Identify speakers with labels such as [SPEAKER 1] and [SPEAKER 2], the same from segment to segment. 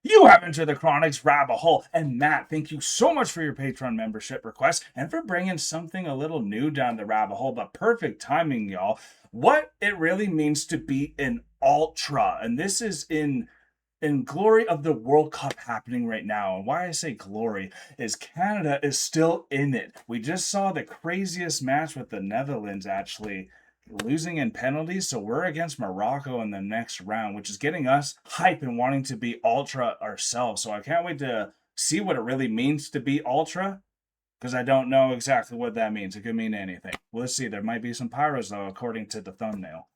[SPEAKER 1] You have entered the Chronic's rabbit hole. And Matt, thank you so much for your Patreon membership request and for bringing something a little new down the rabbit hole, but perfect timing, y'all. What it really means to be an ultra. And this is in glory of the World Cup happening right now. And why I say glory is Canada is still in it. We just saw the craziest match with the Netherlands actually losing in penalties, so we're against Morocco in the next round, which is getting us hype and wanting to be ultra ourselves. So I can't wait to see what it really means to be ultra, because I don't know exactly what that means. It could mean anything. We'll see. There might be some pyros though, according to the thumbnail.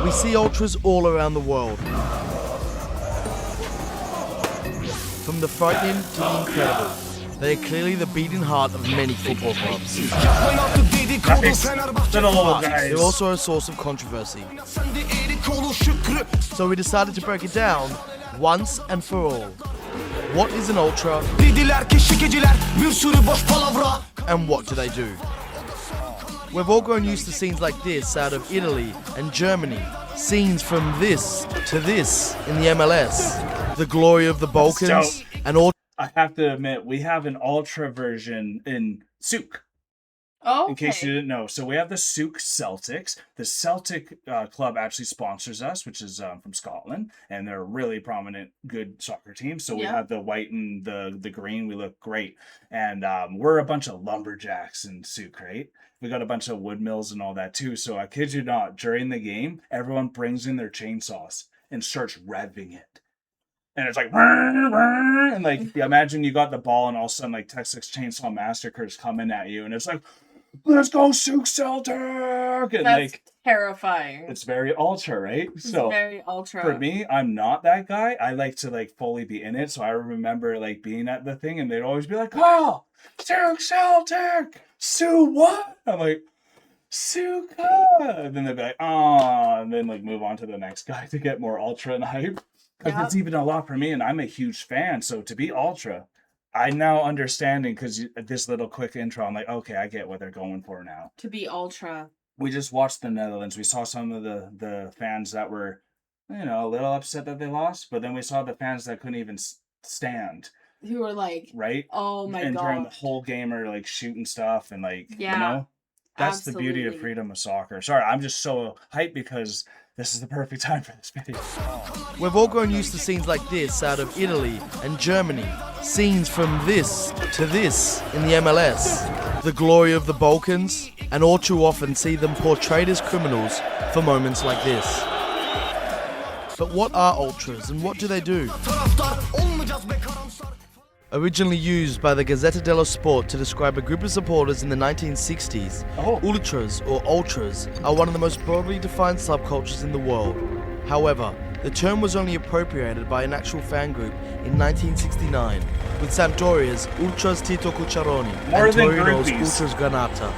[SPEAKER 2] We see ultras all around the world. From the frightening to the incredible, they are clearly the beating heart of many football clubs. But they're also a source of controversy. So we decided to break it down once and for all. What is an ultra? And what do they do? We've all grown used to scenes like this out of Italy and Germany. Scenes from this to this in the MLS. The glory of the Balkans and all.
[SPEAKER 1] I have to admit, we have an ultra version in Souk.
[SPEAKER 3] Oh,
[SPEAKER 1] in case you didn't know. So we have the Souk Celtics. The Celtic club actually sponsors us, which is from Scotland. And they're a really prominent, good soccer team. So we have the white and the green. We look great. And we're a bunch of lumberjacks in Souk, right? We got a bunch of wood mills and all that too. So I kid you not, during the game, everyone brings in their chainsaws and starts revving it. And it's like, and like, imagine you got the ball and all of a sudden like Texas Chainsaw Massacre is coming at you. And it's like, let's go Souk Celtic! And
[SPEAKER 3] that's
[SPEAKER 1] like,
[SPEAKER 3] terrifying.
[SPEAKER 1] It's very ultra, right?
[SPEAKER 3] It's
[SPEAKER 1] so
[SPEAKER 3] very ultra.
[SPEAKER 1] For me, I'm not that guy. I like to like fully be in it. So I remember like being at the thing and they'd always be like, Carl, Souk Celtic! Sue what? I'm like, Suka! And then they'd be like, oh, and then like move on to the next guy to get more ultra and hype. Because it's even a lot for me and I'm a huge fan. So to be ultra, I now understanding because this little quick intro, I'm like, okay, I get what they're going for now.
[SPEAKER 3] To be ultra.
[SPEAKER 1] We just watched the Netherlands. We saw some of the fans that were, you know, a little upset that they lost. But then we saw the fans that couldn't even stand.
[SPEAKER 3] Who were like,
[SPEAKER 1] right?
[SPEAKER 3] Oh my god.
[SPEAKER 1] And during the whole game are like shooting stuff and like, you know, that's the beauty of freedom of soccer. Sorry, I'm just so hyped because this is the perfect time for this video.
[SPEAKER 2] We've all grown used to scenes like this out of Italy and Germany. Scenes from this to this in the MLS. The glory of the Balkans, and all too often see them portrayed as criminals for moments like this. But what are ultras and what do they do? Originally used by the Gazzetta dello Sport to describe a group of supporters in the 1960s, ultras or ultras are one of the most broadly defined subcultures in the world. However, the term was only appropriated by an actual fan group in 1969, with Sampdoria's Ultras Tito Cucciaroni and Torino's Ultras Granata.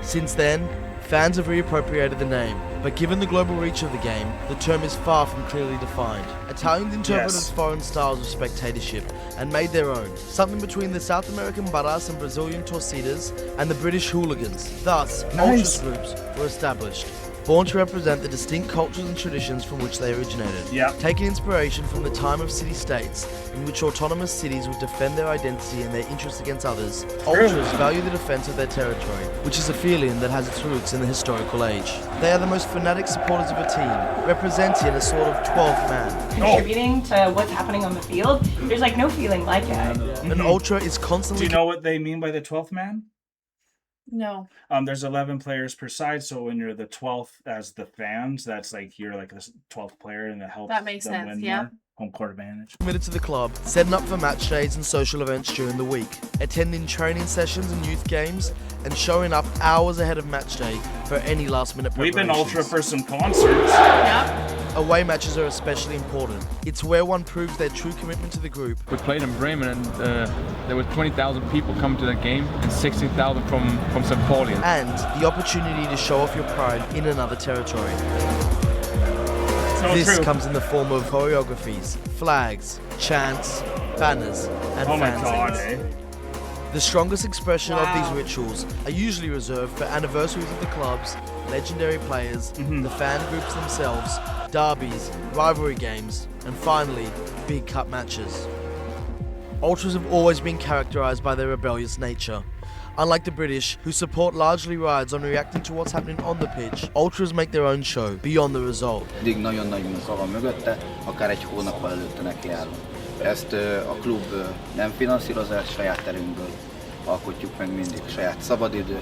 [SPEAKER 2] Since then, fans have reappropriated the name, but given the global reach of the game, the term is far from clearly defined. Italians interpreted foreign styles of spectatorship and made their own, something between the South American barras and Brazilian torcidas and the British hooligans. Thus, ultras groups were established, born to represent the distinct cultures and traditions from which they originated. Taking inspiration from the time of city-states, in which autonomous cities would defend their identity and their interests against others, ultras value the defense of their territory, which is a feeling that has its roots in the historical age. They are the most fanatic supporters of a team, representing a sort of 12th man.
[SPEAKER 4] Contributing to what's happening on the field, there's like no feeling like it.
[SPEAKER 2] An ultra is constantly...
[SPEAKER 1] Do you know what they mean by the 12th man?
[SPEAKER 3] No.
[SPEAKER 1] There's 11 players per side, so when you're the 12th as the fans, that's like you're like the 12th player and it helps
[SPEAKER 3] that makes
[SPEAKER 1] them
[SPEAKER 3] sense,
[SPEAKER 1] win more. Home court advantage.
[SPEAKER 2] Committed to the club, setting up for match days and social events during the week, attending training sessions and youth games, and showing up hours ahead of match day for any last-minute preparations.
[SPEAKER 1] We've been ultra for some concerts.
[SPEAKER 2] Away matches are especially important. It's where one proves their true commitment to the group.
[SPEAKER 5] We played in Bremen and there were 20,000 people coming to that game and 16,000 from St. Pauli.
[SPEAKER 2] And the opportunity to show off your pride in another territory. This comes in the form of choreographies, flags, chants, banners, and fanzines. The strongest expression of
[SPEAKER 3] Wow.
[SPEAKER 2] these rituals are usually reserved for anniversaries of the clubs, legendary players, the fan groups themselves, derbies, rivalry games, and finally, big cup matches. Ultras have always been characterised by their rebellious nature. Unlike the British, who support largely rides on reacting to what's happening on the pitch, Ultras make their own show, beyond the result.
[SPEAKER 6] Eddig nagyon nagy munka van mögötte, akár egy hónappal előtte nekiállunk. Ezt a klub nem finanszírozás, saját terünkből alkotjuk meg mindig, saját szabadidő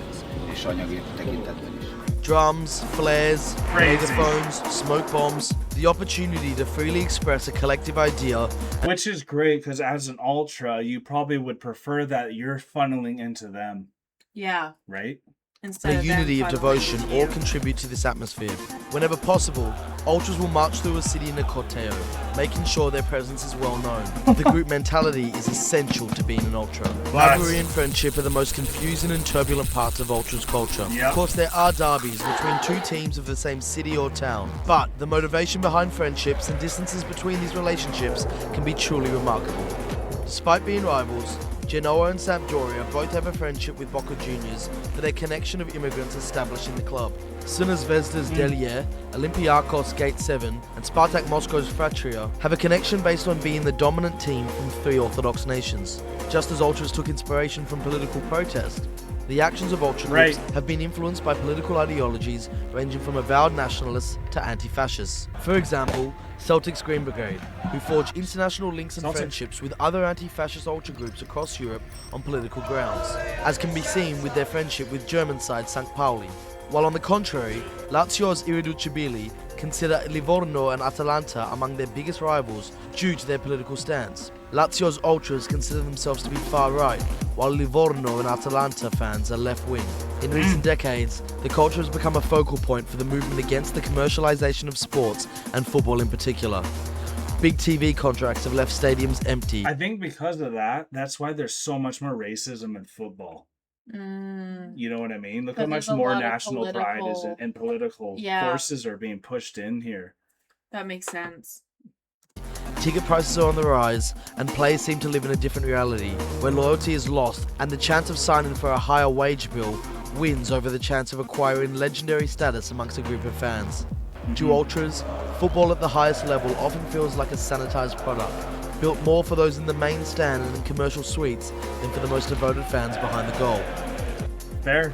[SPEAKER 6] és anyagi tekintetben is.
[SPEAKER 2] Drums, flares,
[SPEAKER 1] Crazy.
[SPEAKER 2] megaphones, smoke bombs, the opportunity to freely express a collective idea.
[SPEAKER 1] Which is great because as an ultra, you probably would prefer that you're funneling into them,
[SPEAKER 3] Yeah.
[SPEAKER 1] right?
[SPEAKER 3] Instead
[SPEAKER 2] The
[SPEAKER 3] of them
[SPEAKER 2] unity of
[SPEAKER 3] funneling
[SPEAKER 2] devotion
[SPEAKER 3] into
[SPEAKER 2] all
[SPEAKER 3] you.
[SPEAKER 2] contribute to this atmosphere. Whenever possible, Ultras will march through a city in a corteo, making sure their presence is well known. The group mentality is essential to being an Ultra. Rivalry and friendship are the most confusing and turbulent parts of Ultras culture.
[SPEAKER 1] Yep.
[SPEAKER 2] Of course, there are derbies between two teams of the same city or town, but the motivation behind friendships and distances between these relationships can be truly remarkable. Despite being rivals, Genoa and Sampdoria both have a friendship with Boca Juniors for their connection of immigrants established in the club. Crvena Zvezda's Delier, Olympiacos Gate 7, and Spartak Moscow's Fratria have a connection based on being the dominant team from three Orthodox nations. Just as Ultras took inspiration from political protest, the actions of Ultra groups have been influenced by political ideologies ranging from avowed nationalists to anti-fascists. For example, Celtic's Green Brigade, who forge international links and friendships with other anti-fascist ultra groups across Europe on political grounds, as can be seen with their friendship with German side St. Pauli. While on the contrary, Lazio's Irriducibili consider Livorno and Atalanta among their biggest rivals due to their political stance. Lazio's ultras consider themselves to be far-right, while Livorno and Atalanta fans are left-wing. In recent decades, the culture has become a focal point for the movement against the commercialization of sports and football in particular. Big TV contracts have left stadiums empty.
[SPEAKER 1] I think because of that, that's why there's so much more racism in football. You know what I mean? Look how
[SPEAKER 3] But
[SPEAKER 1] much
[SPEAKER 3] there's a
[SPEAKER 1] more
[SPEAKER 3] lot of
[SPEAKER 1] national pride is
[SPEAKER 3] political-
[SPEAKER 1] and political
[SPEAKER 3] Yeah.
[SPEAKER 1] forces are being pushed in here.
[SPEAKER 3] That makes sense.
[SPEAKER 2] Ticket prices are on the rise, and players seem to live in a different reality, where loyalty is lost and the chance of signing for a higher wage bill wins over the chance of acquiring legendary status amongst a group of fans. To ultras, football at the highest level often feels like a sanitized product, built more for those in the main stand and in commercial suites than for the most devoted fans behind the goal.
[SPEAKER 1] Fair.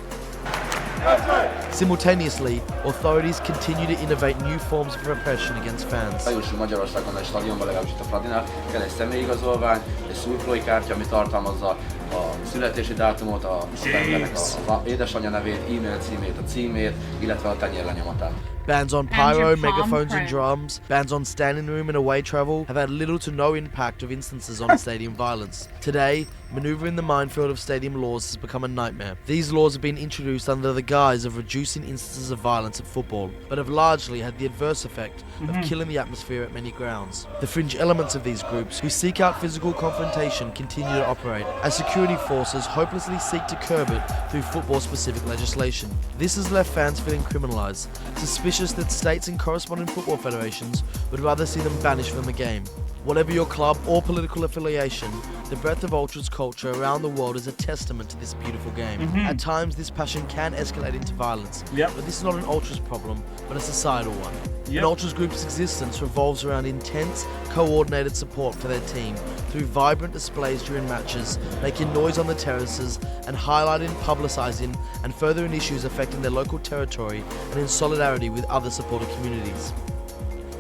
[SPEAKER 2] Simultaneously, authorities continue to innovate new forms of repression against fans.
[SPEAKER 6] Jusson Magyarországon egy stadionban, legalábbis itt a Fradinál, kell egy személyigazolvány, egy szurkolói kártya, ami tartalmazza a születési dátumot, az embernek az édesanyja nevét, e-mail címét, a címét, illetve a tenyérlenyomatát.
[SPEAKER 2] Bans on
[SPEAKER 3] And your
[SPEAKER 2] pyro,
[SPEAKER 3] palm
[SPEAKER 2] megaphones and
[SPEAKER 3] print.
[SPEAKER 2] drums, bans on standing room and away travel have had little to no impact of instances on stadium violence. Today, maneuvering the minefield of stadium laws has become a nightmare. These laws have been introduced under the guise of reducing instances of violence at football, but have largely had the adverse effect of killing the atmosphere at many grounds. The fringe elements of these groups, who seek out physical confrontation, continue to operate, as security forces hopelessly seek to curb it through football-specific legislation. This has left fans feeling criminalised, suspicious that states and corresponding football federations would rather see them banished from the game. Whatever your club or political affiliation, the breadth of ultras culture around the world is a testament to this beautiful game. At times, this passion can escalate into violence, but this is not an ultras problem, but a societal one. An ultras group's existence revolves around intense, coordinated support for their team through vibrant displays during matches, making noise on the terraces, and highlighting, publicising, and furthering issues affecting their local territory and in solidarity with other supporter communities.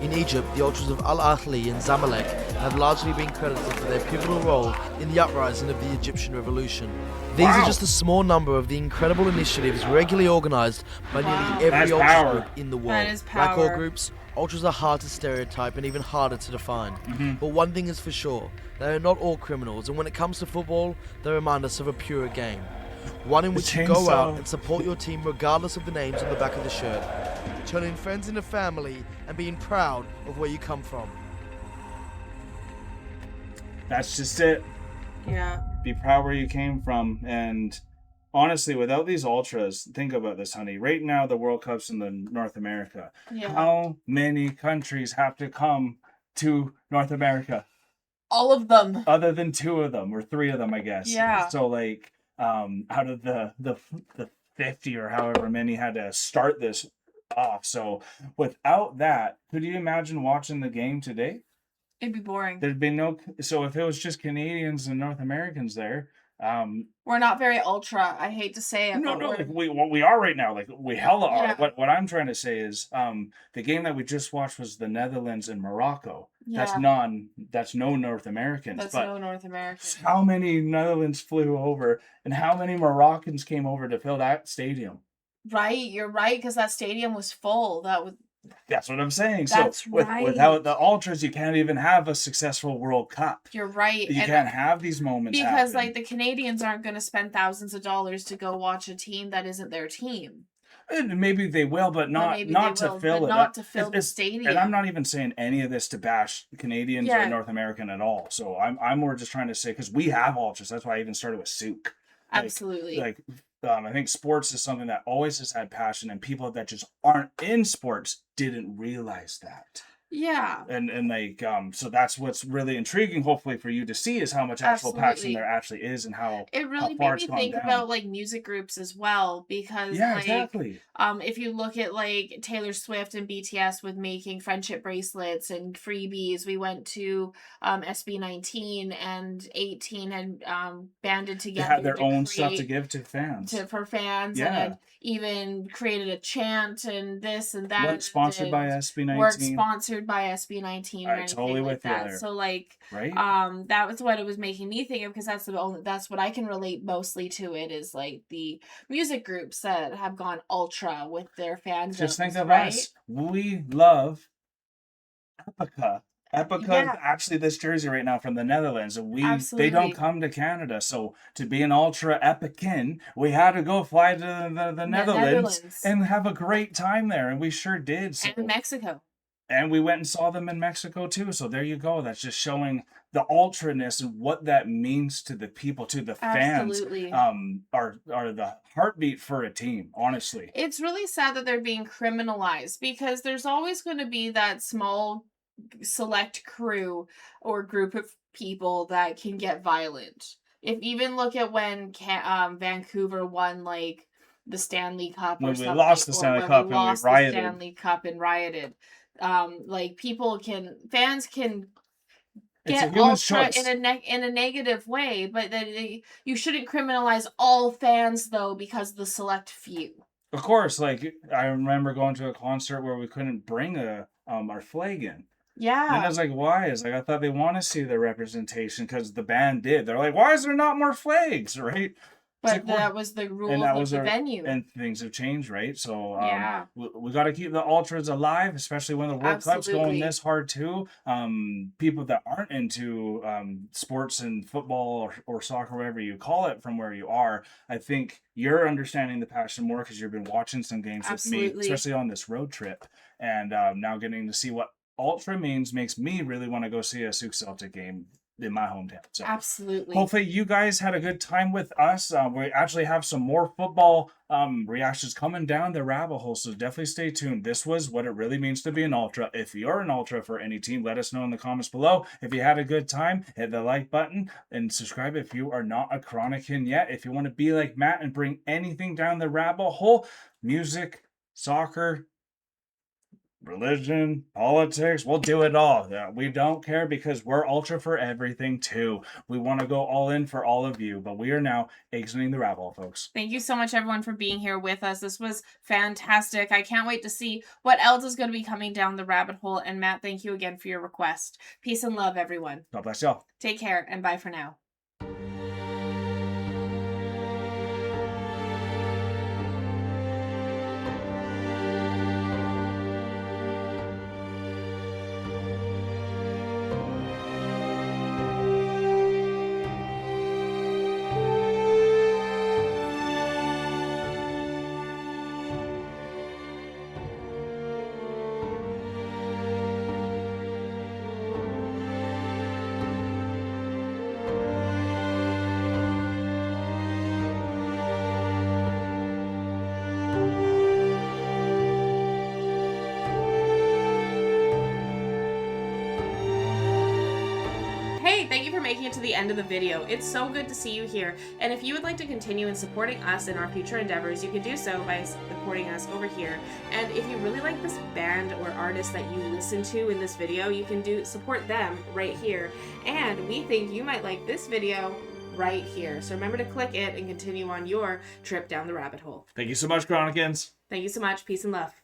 [SPEAKER 2] In Egypt, the ultras of Al Ahly and Zamalek have largely been credited for their pivotal role in the uprising of the Egyptian revolution. These are just a small number of the incredible initiatives regularly organised by nearly every
[SPEAKER 1] That's
[SPEAKER 2] ultras
[SPEAKER 1] power.
[SPEAKER 2] group in the world.
[SPEAKER 3] That is
[SPEAKER 2] Like all
[SPEAKER 3] power.
[SPEAKER 2] groups, ultras are hard to stereotype and even harder to define. But one thing is for sure, they are not all criminals, and when it comes to football, they remind us of a purer game. One in which you go
[SPEAKER 1] chainsaw.
[SPEAKER 2] out and support your team regardless of the names on the back of the shirt, turning friends into family and being proud of where you come from.
[SPEAKER 1] That's just it.
[SPEAKER 3] Yeah.
[SPEAKER 1] Be proud where you came from. And honestly, without these ultras, think about this, honey. Right now, the World Cup's in the North America.
[SPEAKER 3] Yeah.
[SPEAKER 1] How many countries have to come to North America?
[SPEAKER 3] All of them.
[SPEAKER 1] other than 2 of them or 3 of them, I guess.
[SPEAKER 3] Yeah.
[SPEAKER 1] So like, out of the 50 or however many had to start this off. So without that, could you imagine watching the game today?
[SPEAKER 3] It'd be boring.
[SPEAKER 1] There'd be no. So if it was just Canadians and North Americans there,
[SPEAKER 3] We're not very ultra. I hate to say it.
[SPEAKER 1] no,
[SPEAKER 3] but
[SPEAKER 1] no,
[SPEAKER 3] we're-
[SPEAKER 1] like what we are right now, like we hella are.
[SPEAKER 3] Yeah.
[SPEAKER 1] What I'm trying to say is, the game that we just watched was the Netherlands and Morocco. That's
[SPEAKER 3] Yeah.
[SPEAKER 1] That's no North Americans.
[SPEAKER 3] That's
[SPEAKER 1] but
[SPEAKER 3] no North American.
[SPEAKER 1] how many Netherlands flew over and how many Moroccans came over to fill that stadium?
[SPEAKER 3] Right, you're right, because that stadium was full.
[SPEAKER 1] That's what I'm saying.
[SPEAKER 3] That's
[SPEAKER 1] so
[SPEAKER 3] right.
[SPEAKER 1] without the ultras, you can't even have a successful World Cup.
[SPEAKER 3] You're right.
[SPEAKER 1] You can't have these moments
[SPEAKER 3] because
[SPEAKER 1] happen.
[SPEAKER 3] like the Canadians aren't going to spend thousands of dollars to go watch a team that isn't their team.
[SPEAKER 1] And maybe they will, but not
[SPEAKER 3] maybe
[SPEAKER 1] not
[SPEAKER 3] they
[SPEAKER 1] to
[SPEAKER 3] will,
[SPEAKER 1] fill
[SPEAKER 3] but
[SPEAKER 1] it
[SPEAKER 3] not
[SPEAKER 1] up.
[SPEAKER 3] to fill the stadium.
[SPEAKER 1] And I'm not even saying any of this to bash Canadians
[SPEAKER 3] Yeah.
[SPEAKER 1] or North American at all. So I'm more just trying to say, because we have ultras. That's why I even started with Souk.
[SPEAKER 3] Absolutely.
[SPEAKER 1] I think sports is something that always has had passion, and people that just aren't in sports didn't realize that.
[SPEAKER 3] Yeah.
[SPEAKER 1] And like so that's what's really intriguing, hopefully, for you to see, is how much actual passion
[SPEAKER 3] Absolutely.
[SPEAKER 1] there actually is, and how
[SPEAKER 3] It really
[SPEAKER 1] far
[SPEAKER 3] made
[SPEAKER 1] it's
[SPEAKER 3] me
[SPEAKER 1] gone
[SPEAKER 3] think
[SPEAKER 1] down.
[SPEAKER 3] about like music groups as well, because
[SPEAKER 1] Yeah,
[SPEAKER 3] like
[SPEAKER 1] exactly.
[SPEAKER 3] if you look at like Taylor Swift and BTS with making friendship bracelets and freebies, we went to SB19 and 18 had banded
[SPEAKER 1] They
[SPEAKER 3] together
[SPEAKER 1] had their
[SPEAKER 3] to
[SPEAKER 1] own stuff to
[SPEAKER 3] create-
[SPEAKER 1] give to fans.
[SPEAKER 3] for fans,
[SPEAKER 1] Yeah.
[SPEAKER 3] and had even created a chant and this and that.
[SPEAKER 1] Weren't sponsored by
[SPEAKER 3] and
[SPEAKER 1] SB19.
[SPEAKER 3] weren't sponsored by SB19 or
[SPEAKER 1] I
[SPEAKER 3] anything
[SPEAKER 1] totally
[SPEAKER 3] like
[SPEAKER 1] with you
[SPEAKER 3] that.
[SPEAKER 1] there.
[SPEAKER 3] So like
[SPEAKER 1] Right?
[SPEAKER 3] that was what it was making me think of, because that's what I can relate mostly to. It is like the music groups that have gone ultra with their fans.
[SPEAKER 1] Just think of
[SPEAKER 3] right?
[SPEAKER 1] us. We love Epica. Epica
[SPEAKER 3] Yeah.
[SPEAKER 1] is actually this jersey right now from the Netherlands. And they
[SPEAKER 3] Absolutely.
[SPEAKER 1] don't come to Canada. So to be an ultra Epican, we had to go fly to the Netherlands and have a great time there. And we sure did. So.
[SPEAKER 3] And Mexico.
[SPEAKER 1] And we went and saw them in Mexico too. So there you go. That's just showing the ultraness and what that means to the people, to the fans.
[SPEAKER 3] Absolutely.
[SPEAKER 1] Are the heartbeat for a team, honestly.
[SPEAKER 3] It's really sad that they're being criminalized, because there's always going to be that small select crew or group of people that can get violent. If even look at when Vancouver won like the Stanley Cup,
[SPEAKER 1] When
[SPEAKER 3] or
[SPEAKER 1] we
[SPEAKER 3] something,
[SPEAKER 1] lost the
[SPEAKER 3] or
[SPEAKER 1] Stanley
[SPEAKER 3] when
[SPEAKER 1] Cup
[SPEAKER 3] we
[SPEAKER 1] and we
[SPEAKER 3] lost
[SPEAKER 1] rioted.
[SPEAKER 3] the Stanley Cup and rioted. Like fans can
[SPEAKER 1] It's a
[SPEAKER 3] get
[SPEAKER 1] human's
[SPEAKER 3] ultra
[SPEAKER 1] choice.
[SPEAKER 3] in a negative way, but you shouldn't criminalize all fans though, because of the select few.
[SPEAKER 1] Of course, like I remember going to a concert where we couldn't bring our flag in.
[SPEAKER 3] Yeah.
[SPEAKER 1] And I was like, why? It's like, I thought they want to see the representation because the band did. They're like, why is there not more flags, right?
[SPEAKER 3] But that was the rule of the venue.
[SPEAKER 1] And things have changed, right? So
[SPEAKER 3] Yeah.
[SPEAKER 1] we got to keep the ultras alive, especially when the World Cup's going
[SPEAKER 3] Absolutely.
[SPEAKER 1] this hard too. People that aren't into sports and football or soccer, whatever you call it, from where you are, I think you're understanding the passion more because you've been watching some games with me,
[SPEAKER 3] Absolutely.
[SPEAKER 1] especially on this road trip. And now getting to see what ultra means makes me really want to go see a Sault Celtic game in my hometown. So
[SPEAKER 3] Absolutely.
[SPEAKER 1] hopefully you guys had a good time with us. We actually have some more football reactions coming down the rabbit hole, so definitely stay tuned. This was what it really means to be an ultra. If you're an ultra for any team, let us know in the comments below. If you had a good time, hit the like button and subscribe if you are not a Chronican yet. If you want to be like Matt and bring anything down the rabbit hole, music, soccer, religion, politics, we'll do it all. We don't care because we're ultra for everything too. We want to go all in for all of you, but we are now exiting the rabbit hole, folks.
[SPEAKER 3] Thank you so much, everyone, for being here with us. This was fantastic. I can't wait to see what else is going to be coming down the rabbit hole. And Matt, thank you again for your request. Peace and love, everyone.
[SPEAKER 1] God bless y'all.
[SPEAKER 3] Take care and bye for now. for making it to the end of the video. It's so good to see you here. And if you would like to continue in supporting us in our future endeavors, you can do so by supporting us over here. And if you really like this band or artist that you listen to in this video, you can support them right here. And we think you might like this video right here. So remember to click it and continue on your trip down the rabbit hole.
[SPEAKER 1] Thank you so much, Chronicans.
[SPEAKER 3] Thank you so much. Peace and love.